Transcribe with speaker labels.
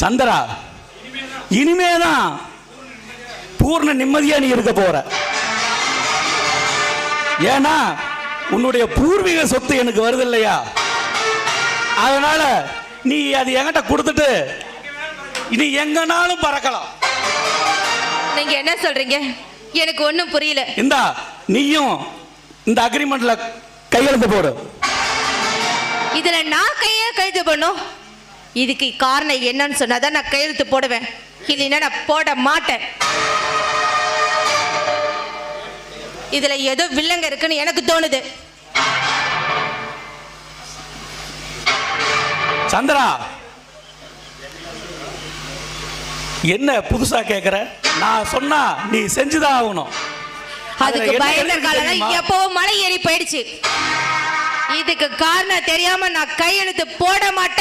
Speaker 1: சந்திரா, இனிமேதான் பூர்ண நிம்மதியா நீ இருக்க போற. ஏன்னா உன்னுடைய பூர்வீக சொத்து எனக்கு வருது இல்லையா, அதனால நீ அது என்கிட்ட கொடுத்துட்டு இனி எங்கனாலும் பறக்கலாம்.
Speaker 2: நீங்க என்ன சொல்றீங்க? எனக்கு ஒண்ணும் புரியல.
Speaker 1: இந்தா நீயும் இந்த அக்ரிமெண்ட்ல கையெழுத்து போடு.
Speaker 2: இதுல நான் கையெழுத்து பண்ணும். இதுக்கு காரணம் என்னன்னு சொன்னாதான் நான் கையெழுத்து போடுவேன், இல்லைன்னா நான் போட மாட்டேன். இதுல ஏதோ வில்லங்க இருக்குன்னு எனக்கு தோணுது.
Speaker 1: சந்திரா, என்ன புதுசா கேக்குற? நான் சொன்னா நீ செஞ்சுதான் ஆகணும்.
Speaker 2: அதுக்கு பயந்த காலம் எப்பவோ மலை ஏறி போயிடுச்சு. இதுக்கு காரணம் தெரியாம நான் கையெழுத்து போட மாட்டேன்.